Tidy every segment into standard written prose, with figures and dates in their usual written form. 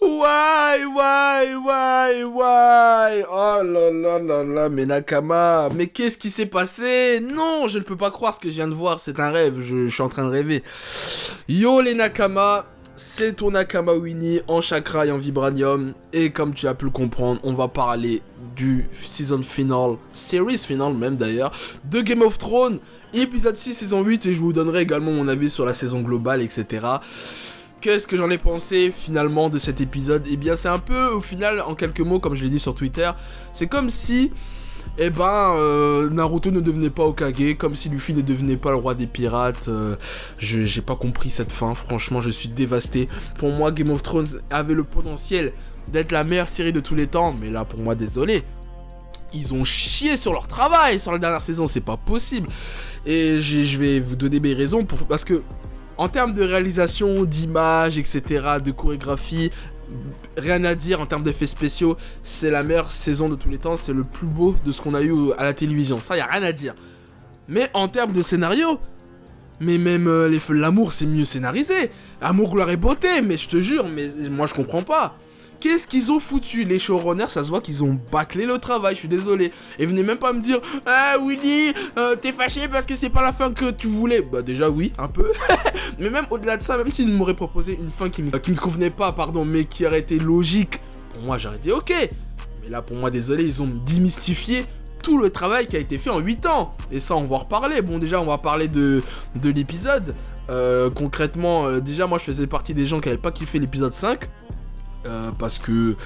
Why? Oh là, mais Nakama, mais qu'est-ce qui s'est passé? Non, je ne peux pas croire ce que je viens de voir, c'est un rêve, je suis en train de rêver. Yo les Nakama, c'est ton Nakama Winnie en chakra et en vibranium, et comme tu as pu le comprendre, on va parler du season final, series final même d'ailleurs, de Game of Thrones, épisode 6, saison 8, et je vous donnerai également mon avis sur la saison globale, etc. Qu'est-ce que j'en ai pensé finalement de cet épisode? Eh bien c'est un peu au final en quelques mots comme je l'ai dit sur Twitter, c'est comme si Naruto ne devenait pas Hokage, comme si Luffy ne devenait pas le roi des pirates. J'ai pas compris cette fin, franchement je suis dévasté. Pour moi Game of Thrones avait le potentiel d'être la meilleure série de tous les temps, mais là pour moi désolé. Ils ont chié sur leur travail sur la dernière saison, c'est pas possible. Et je vais vous donner mes raisons parce que en termes de réalisation, d'image, etc., de chorégraphie, rien à dire en termes d'effets spéciaux, c'est la meilleure saison de tous les temps, c'est le plus beau de ce qu'on a eu à la télévision, ça y a rien à dire. Mais en termes de scénario, mais même les feux de l'amour c'est mieux scénarisé, amour, gloire et beauté, mais je te jure, mais moi je comprends pas. Qu'est-ce qu'ils ont foutu? Les showrunners, ça se voit qu'ils ont bâclé le travail, je suis désolé. Et venez même pas me dire « Ah Willy, t'es fâché parce que c'est pas la fin que tu voulais ». Bah déjà oui, un peu. Mais même au-delà de ça, même s'ils m'auraient proposé une fin qui me convenait pas, pardon, mais qui aurait été logique, pour moi j'aurais dit ok. Mais là pour moi désolé, ils ont démystifié tout le travail qui a été fait en 8 ans. Et ça on va en reparler. Bon déjà on va parler de l'épisode. Concrètement, déjà moi je faisais partie des gens qui avaient pas kiffé l'épisode 5. Parce que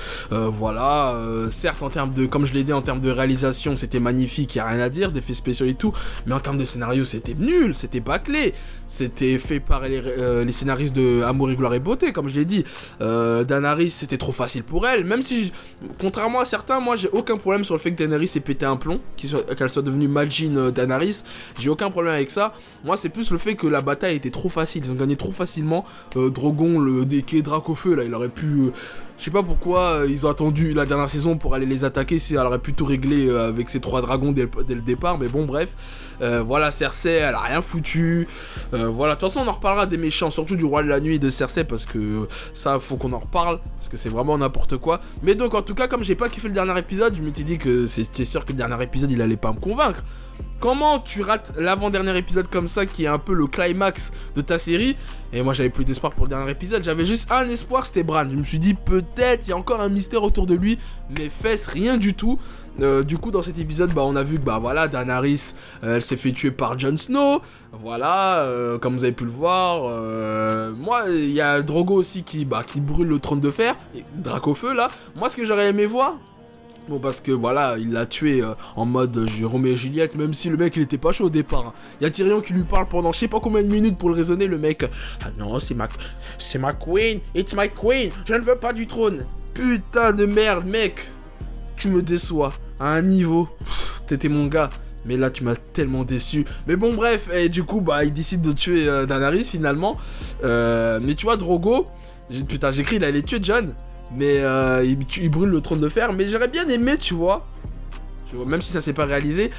certes en termes de, comme je l'ai dit, en termes de réalisation c'était magnifique, y a rien à dire, d'effets spéciaux et tout, mais en termes de scénario c'était nul, c'était bâclé, c'était fait par les scénaristes de Amour et Gloire et Beauté, comme je l'ai dit. Daenerys c'était trop facile pour elle, même si contrairement à certains, moi j'ai aucun problème sur le fait que Daenerys ait pété un plomb, qu'elle soit devenue Majin Daenerys, j'ai aucun problème avec ça. Moi c'est plus le fait que la bataille était trop facile, ils ont gagné trop facilement. Drogon, le déqué Dracofeu là, il aurait pu je sais pas pourquoi ils ont attendu la dernière saison pour aller les attaquer, si elle aurait pu tout régler avec ses 3 dragons dès le départ, mais bon bref. Voilà, Cersei elle a rien foutu. Voilà, de toute façon on en reparlera des méchants, surtout du roi de la nuit et de Cersei, parce que ça faut qu'on en reparle, parce que c'est vraiment n'importe quoi. Mais donc en tout cas comme j'ai pas kiffé le dernier épisode, je m'étais dit que c'était sûr que le dernier épisode il allait pas me convaincre. Comment tu rates l'avant-dernier épisode comme ça, qui est un peu le climax de ta série? Et moi j'avais plus d'espoir pour le dernier épisode, j'avais juste un espoir, c'était Bran. Je me suis dit peut-être il y a encore un mystère autour de lui, mais fesses, rien du tout. Du coup dans cet épisode on a vu que voilà, Daenerys elle s'est fait tuer par Jon Snow. Voilà, comme vous avez pu le voir. Moi il y a Drogo aussi qui brûle le trône de fer, Dracofeu là. Moi ce que j'aurais aimé voir, bon parce que voilà, il l'a tué en mode Roméo et Juliette, même si le mec il était pas chaud au départ. Hein. Y a Tyrion qui lui parle pendant je sais pas combien de minutes pour le raisonner, le mec. Ah non, c'est ma queen, it's my queen, je ne veux pas du trône. Putain de merde mec, tu me déçois à un niveau. T'étais mon gars, mais là tu m'as tellement déçu. Mais bon bref, et du coup il décide de tuer Daenerys finalement. Mais tu vois Drogo, j'ai cru il allait tuer Jon. Mais il brûle le trône de fer. Mais j'aurais bien aimé, tu vois, même si ça s'est pas réalisé,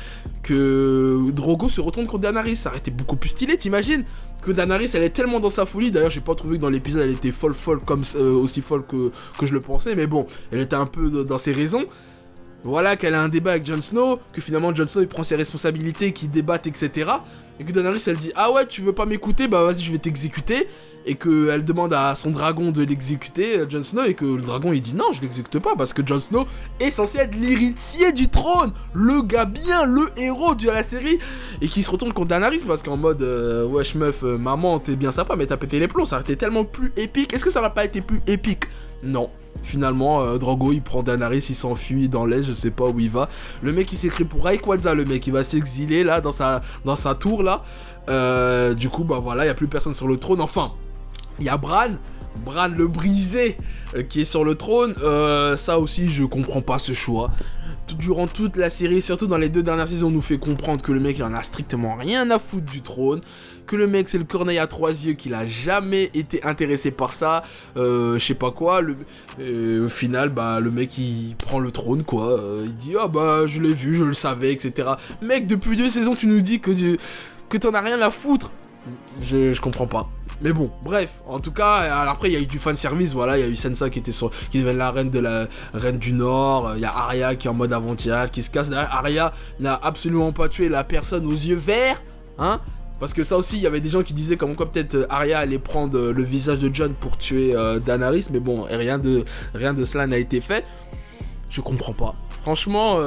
que Drogo se retourne contre Daenerys. Ça aurait été beaucoup plus stylé, t'imagines? Que Daenerys elle est tellement dans sa folie. D'ailleurs j'ai pas trouvé que dans l'épisode elle était folle comme aussi folle que je le pensais. Mais bon, elle était un peu dans ses raisons. Voilà, qu'elle a un débat avec Jon Snow, que finalement Jon Snow il prend ses responsabilités, qu'ils débattent, etc. Et que Daenerys elle dit ah ouais tu veux pas m'écouter, bah vas-y je vais t'exécuter. Et qu'elle demande à son dragon de l'exécuter, Jon Snow, et que le dragon il dit non je l'exécute pas parce que Jon Snow est censé être l'héritier du trône, le gars bien, le héros de la série. Et qui se retourne contre Daenerys parce qu'en mode wesh meuf, maman t'es bien sympa mais t'as pété les plombs, ça aurait été tellement plus épique. Est-ce que ça aurait pas été plus épique? Non. Finalement, Drogo il prend Daenerys, il s'enfuit dans l'est, je sais pas où il va. Le mec il s'écrit pour Rayquaza, le mec il va s'exiler là dans sa tour là. Du coup voilà, il y a plus personne sur le trône. Enfin, il y a Bran le brisé qui est sur le trône. Ça aussi je comprends pas ce choix. Durant toute la série, surtout dans les 2 dernières saisons, on nous fait comprendre que le mec il en a strictement rien à foutre du trône, que le mec c'est le corneille à 3 yeux, qu'il a jamais été intéressé par ça, je sais pas quoi. Au final le mec il prend le trône quoi, il dit ah je l'ai vu, je le savais, etc. Mec, depuis 2 saisons tu nous dis que que t'en as rien à foutre. Je comprends pas. Mais bon, bref, en tout cas, après il y a eu du fanservice, voilà, il y a eu Sansa qui devient la reine du Nord, il y a Arya qui est en mode avant-tirage, qui se casse derrière. Arya n'a absolument pas tué la personne aux yeux verts, hein, parce que ça aussi, il y avait des gens qui disaient comme quoi peut-être Arya allait prendre le visage de Jon pour tuer Daenerys, mais bon, rien de cela n'a été fait. Je comprends pas. Franchement,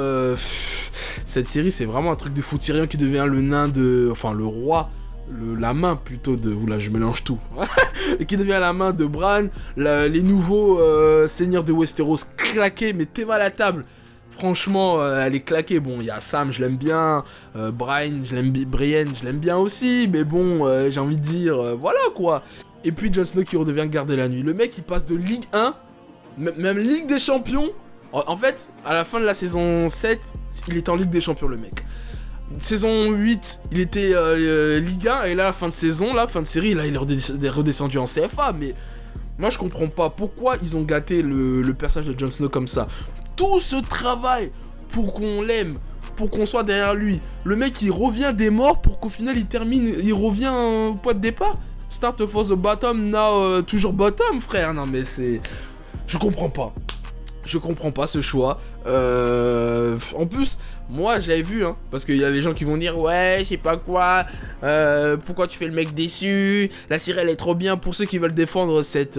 cette série c'est vraiment un truc de fou. Tyrion qui devient le roi. La main plutôt de... Oula, je mélange tout. Et qui devient la main de Bran. Les nouveaux seigneurs de Westeros claqués, mais t'es mal à table. Franchement, elle est claquée. Bon, il y a Sam, je l'aime bien. Brienne, je l'aime bien aussi. Mais bon, j'ai envie de dire, voilà quoi. Et puis Jon Snow qui redevient garde de la nuit. Le mec, il passe de Ligue 1, même Ligue des Champions. En fait, à la fin de la saison 7, il est en Ligue des Champions, le mec. Saison 8, il était Ligue 1, et là, fin de saison, fin de série, là, il est redescendu en CFA, mais moi, je comprends pas pourquoi ils ont gâté le personnage de Jon Snow comme ça. Tout ce travail pour qu'on l'aime, pour qu'on soit derrière lui, le mec, il revient des morts pour qu'au final, il revient au point de départ. Start for the bottom, now toujours bottom, frère. Non, mais c'est... Je comprends pas ce choix. En plus, moi j'avais vu, hein, parce qu'il y a des gens qui vont dire ouais, je sais pas quoi, pourquoi tu fais le mec déçu, la série elle est trop bien. Pour ceux qui veulent défendre cette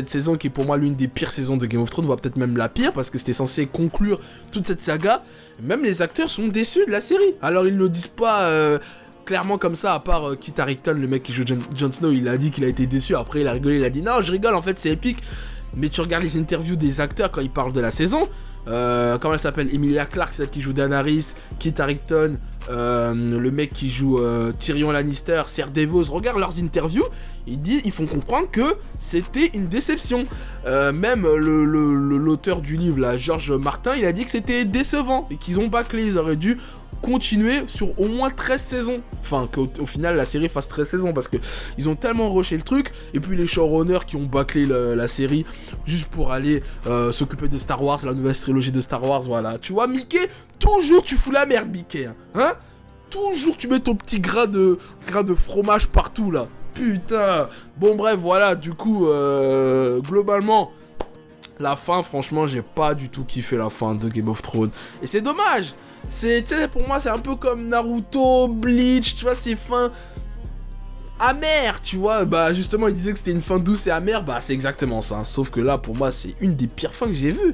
saison qui est pour moi l'une des pires saisons de Game of Thrones, voire peut-être même la pire, parce que c'était censé conclure toute cette saga, même les acteurs sont déçus de la série. Alors ils ne le disent pas clairement comme ça, à part Kit Harington, le mec qui joue Jon Snow, il a dit qu'il a été déçu, après il a rigolé, il a dit non je rigole, en fait c'est épique. Mais tu regardes les interviews des acteurs quand ils parlent de la saison, comment elle s'appelle, Emilia Clarke, celle qui joue Daenerys, Kit Harington, le mec qui joue Tyrion Lannister, Ser Devos, regarde leurs interviews, ils font comprendre que c'était une déception. Même l'auteur du livre, là, George Martin, il a dit que c'était décevant et qu'ils ont bâclé, ils auraient dû continuer sur au moins 13 saisons. Enfin, qu'au final, la série fasse 13 saisons, parce que ils ont tellement rushé le truc, et puis les showrunners qui ont bâclé la série, juste pour aller s'occuper de Star Wars, la nouvelle trilogie de Star Wars, voilà. Tu vois, Mickey, toujours tu fous la merde, Mickey, hein, toujours tu mets ton petit grain de fromage partout, là. Putain. Bon, bref, voilà, du coup, globalement... La fin, franchement, j'ai pas du tout kiffé la fin de Game of Thrones. Et c'est dommage. Tu sais, pour moi, c'est un peu comme Naruto, Bleach, tu vois, c'est fins amères, tu vois. Bah, justement, il disait que c'était une fin douce et amère. Bah, c'est exactement ça. Sauf que là, pour moi, c'est une des pires fins que j'ai vues.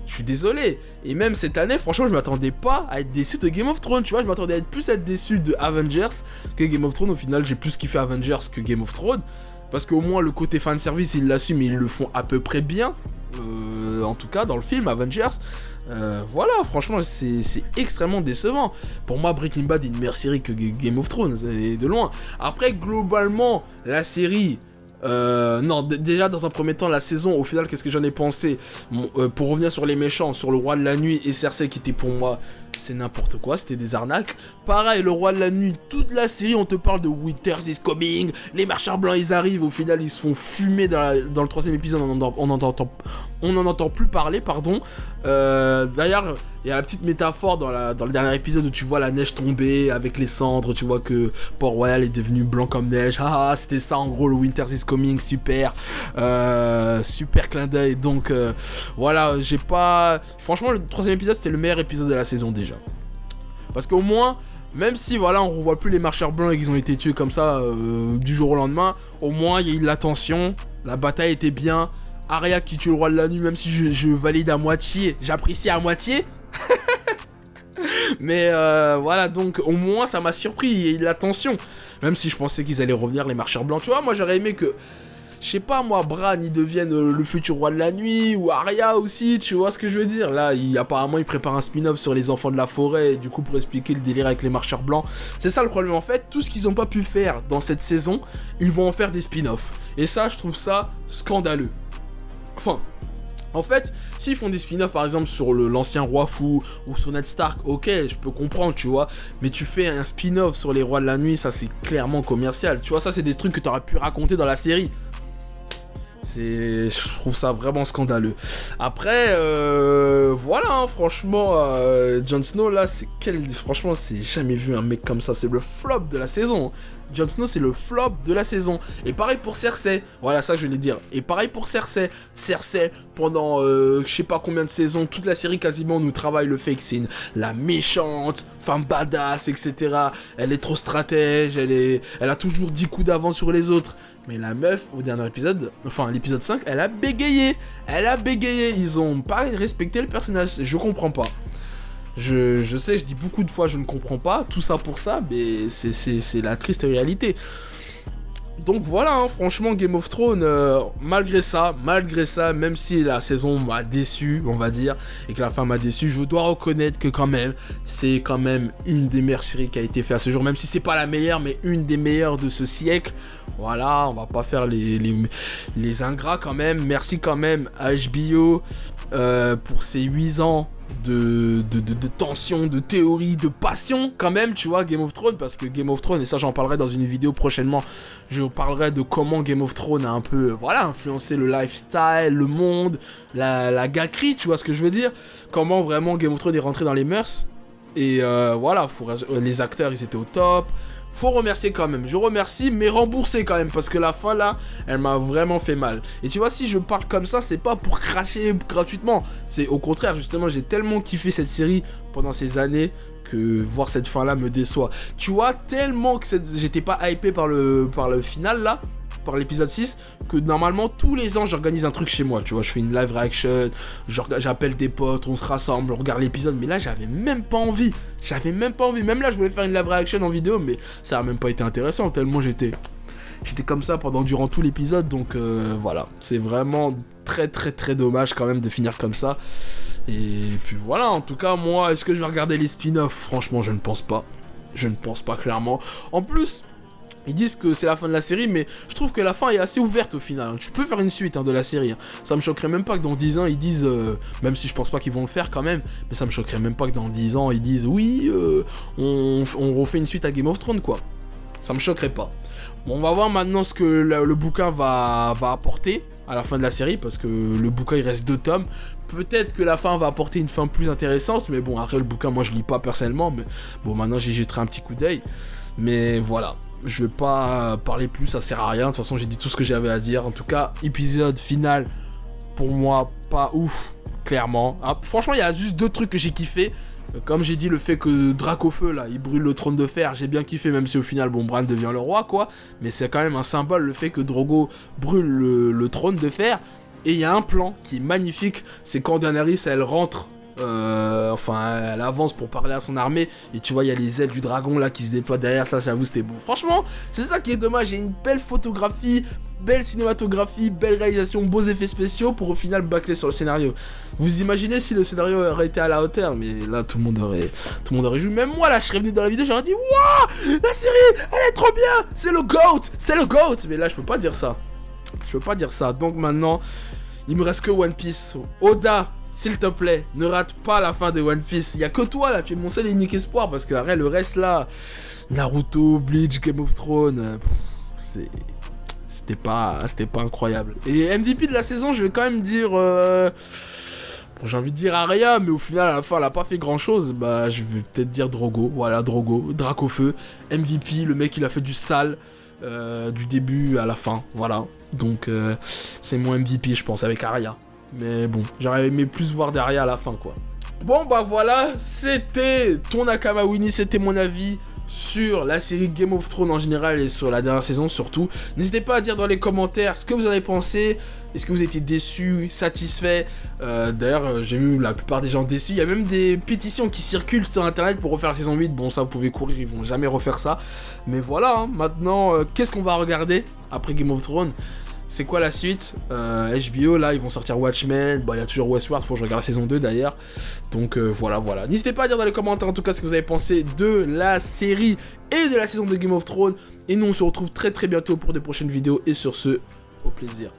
Je suis désolé. Et même cette année, franchement, je m'attendais pas à être déçu de Game of Thrones, tu vois. Je m'attendais à être plus déçu de Avengers que Game of Thrones. Au final, j'ai plus kiffé Avengers que Game of Thrones. Parce qu'au moins, le côté fanservice, ils l'assument et ils le font à peu près bien. En tout cas dans le film Avengers, voilà, franchement c'est extrêmement décevant. Pour moi Breaking Bad est une meilleure série que Game of Thrones, et de loin. Après globalement la série, non, déjà dans un premier temps la saison, au final qu'est-ce que j'en ai pensé, pour revenir sur les méchants, sur le roi de la nuit et Cersei qui était pour moi, c'est n'importe quoi, c'était des arnaques. Pareil, le roi de la nuit, toute la série on te parle de Winter is coming, les marcheurs blancs ils arrivent, au final ils se font fumer dans le 3e épisode, on n'en entend plus parler, pardon. D'ailleurs, il y a la petite métaphore dans le dernier épisode où tu vois la neige tomber avec les cendres, tu vois que Port-Royal est devenu blanc comme neige. Ah, c'était ça en gros le Winter is coming, super clin d'œil. Donc voilà, j'ai pas... Franchement, le 3e épisode c'était le meilleur épisode de la saison déjà. Parce qu'au moins, même si voilà, on revoit plus les marcheurs blancs et qu'ils ont été tués comme ça du jour au lendemain, au moins il y a eu de la tension, la bataille était bien. Arya qui tue le roi de la nuit, même si je valide à moitié, j'apprécie à moitié. Mais voilà, donc au moins ça m'a surpris, il y a eu de la tension. Même si je pensais qu'ils allaient revenir les marcheurs blancs, tu vois, moi j'aurais aimé que, je sais pas moi, Bran il devienne le futur roi de la nuit, ou Arya aussi, tu vois ce que je veux dire. Là, apparemment il prépare un spin-off sur les enfants de la forêt, et du coup pour expliquer le délire avec les marcheurs blancs. C'est ça le problème en fait, tout ce qu'ils ont pas pu faire dans cette saison, ils vont en faire des spin-offs. Et ça, je trouve ça scandaleux. Enfin, en fait, s'ils font des spin-offs par exemple sur l'ancien roi fou ou sur Ned Stark, ok, je peux comprendre, tu vois. Mais tu fais un spin-off sur les rois de la nuit, ça c'est clairement commercial. Tu vois, ça c'est des trucs que t'aurais pu raconter dans la série. Je trouve ça vraiment scandaleux. Après, voilà, hein, franchement, Jon Snow, là, franchement, c'est jamais vu un mec comme ça. C'est le flop de la saison. Jon Snow, c'est le flop de la saison. Et pareil pour Cersei. Voilà, ça, je voulais dire. Et pareil pour Cersei. Cersei, pendant je sais pas combien de saisons, toute la série quasiment nous travaille le fait que c'est la méchante, femme badass, etc. Elle est trop stratège, elle a toujours 10 coups d'avance sur les autres. Mais la meuf, au dernier épisode, enfin l'épisode 5, elle a bégayé. Elle a bégayé. Ils ont pas respecté le personnage. Je comprends pas. Je sais, je dis beaucoup de fois je ne comprends pas. Tout ça pour ça, mais c'est la triste réalité. Donc voilà, hein, franchement, Game of Thrones, malgré ça, même si la saison m'a déçu, on va dire, et que la fin m'a déçu, je dois reconnaître que quand même, c'est quand même une des meilleures séries qui a été faite à ce jour, même si c'est pas la meilleure, mais une des meilleures de ce siècle. Voilà, on va pas faire les ingrats quand même. Merci quand même à HBO pour ces 8 ans de tension, de théorie, de passion quand même, tu vois, Game of Thrones, parce que Game of Thrones, et ça j'en parlerai dans une vidéo prochainement, je parlerai de comment Game of Thrones a un peu, voilà, influencé le lifestyle, le monde, la gâquerie, tu vois ce que je veux dire, comment vraiment Game of Thrones est rentré dans les mœurs, et voilà, les acteurs ils étaient au top. Faut remercier quand même, je remercie, mais rembourser quand même, parce que la fin là, elle m'a vraiment fait mal. Et tu vois, si je parle comme ça, c'est pas pour cracher gratuitement, c'est au contraire, justement, j'ai tellement kiffé cette série pendant ces années que voir cette fin là me déçoit. Tu vois, tellement que j'étais pas hypé par le final là, par l'épisode 6, que normalement tous les ans j'organise un truc chez moi, tu vois, je fais une live reaction, j'appelle des potes, on se rassemble, on regarde l'épisode, mais là j'avais même pas envie, même là je voulais faire une live reaction en vidéo, mais ça a même pas été intéressant, tellement j'étais comme ça durant tout l'épisode, donc voilà, c'est vraiment très très très dommage quand même de finir comme ça, et puis voilà, en tout cas moi, est-ce que je vais regarder les spin-offs? Franchement je ne pense pas clairement, en plus... Ils disent que c'est la fin de la série, mais je trouve que la fin est assez ouverte au final. Tu peux faire une suite de la série. Ça me choquerait même pas que dans 10 ans, ils disent... même si je pense pas qu'ils vont le faire quand même, mais ça me choquerait même pas que dans 10 ans, ils disent... Oui, on refait une suite à Game of Thrones, quoi. Ça me choquerait pas. Bon, on va voir maintenant ce que le bouquin va apporter à la fin de la série, parce que le bouquin, il reste 2 tomes. Peut-être que la fin va apporter une fin plus intéressante, mais bon, après, le bouquin, moi, je lis pas personnellement, mais bon, maintenant, j'y jetterai un petit coup d'œil. Mais voilà, je vais pas parler plus, ça sert à rien. De toute façon, j'ai dit tout ce que j'avais à dire. En tout cas, épisode final, pour moi, pas ouf, clairement. Ah, franchement, il y a juste 2 trucs que j'ai kiffé. Comme j'ai dit, le fait que Dracofeu, là, il brûle le trône de fer, j'ai bien kiffé, même si au final, bon, Bran devient le roi, quoi. Mais c'est quand même un symbole, le fait que Drogo brûle le trône de fer. Et il y a un plan qui est magnifique, c'est quand Daenerys, elle rentre... elle avance pour parler à son armée et tu vois il y a les ailes du dragon là qui se déploient derrière, ça j'avoue c'était beau. Franchement c'est ça qui est dommage, il y a une belle photographie, belle cinématographie, belle réalisation, beaux effets spéciaux pour au final bâcler sur le scénario. Vous imaginez si le scénario aurait été à la hauteur, mais là tout le monde aurait joué. Même moi là je serais venu dans la vidéo, j'aurais dit waouh la série elle est trop bien, c'est le GOAT, mais là je peux pas dire ça. Donc maintenant il me reste que One Piece. Oda, s'il te plaît, ne rate pas la fin de One Piece. Il y a que toi là, tu es mon seul et unique espoir, parce que après, le reste là, Naruto, Bleach, Game of Thrones, c'était pas incroyable. Et MVP de la saison, je vais quand même dire, j'ai envie de dire Arya, mais au final à la fin elle a pas fait grand chose. Bah je vais peut-être dire Drogo, voilà Drogo, Dracofeu, MVP, le mec il a fait du sale. Du début à la fin, voilà. Donc c'est mon MVP je pense avec Arya. Mais bon, j'aurais aimé plus voir Arya à la fin quoi. Bon bah voilà, c'était ton Nakama Winnie, c'était mon avis sur la série Game of Thrones en général et sur la dernière saison surtout. N'hésitez pas à dire dans les commentaires ce que vous en avez pensé. Est-ce que vous étiez déçus, satisfaits? D'ailleurs, j'ai vu la plupart des gens déçus. Il y a même des pétitions qui circulent sur internet pour refaire la saison 8. Bon, ça vous pouvez courir, ils vont jamais refaire ça. Mais voilà, hein, maintenant, qu'est-ce qu'on va regarder après Game of Thrones? C'est quoi la suite? HBO, là, ils vont sortir Watchmen. Bah, il y a toujours Westworld, faut que je regarde la saison 2 d'ailleurs. Donc voilà. N'hésitez pas à dire dans les commentaires en tout cas ce que vous avez pensé de la série et de la saison de Game of Thrones. Et nous, on se retrouve très très bientôt pour de prochaines vidéos. Et sur ce, au plaisir.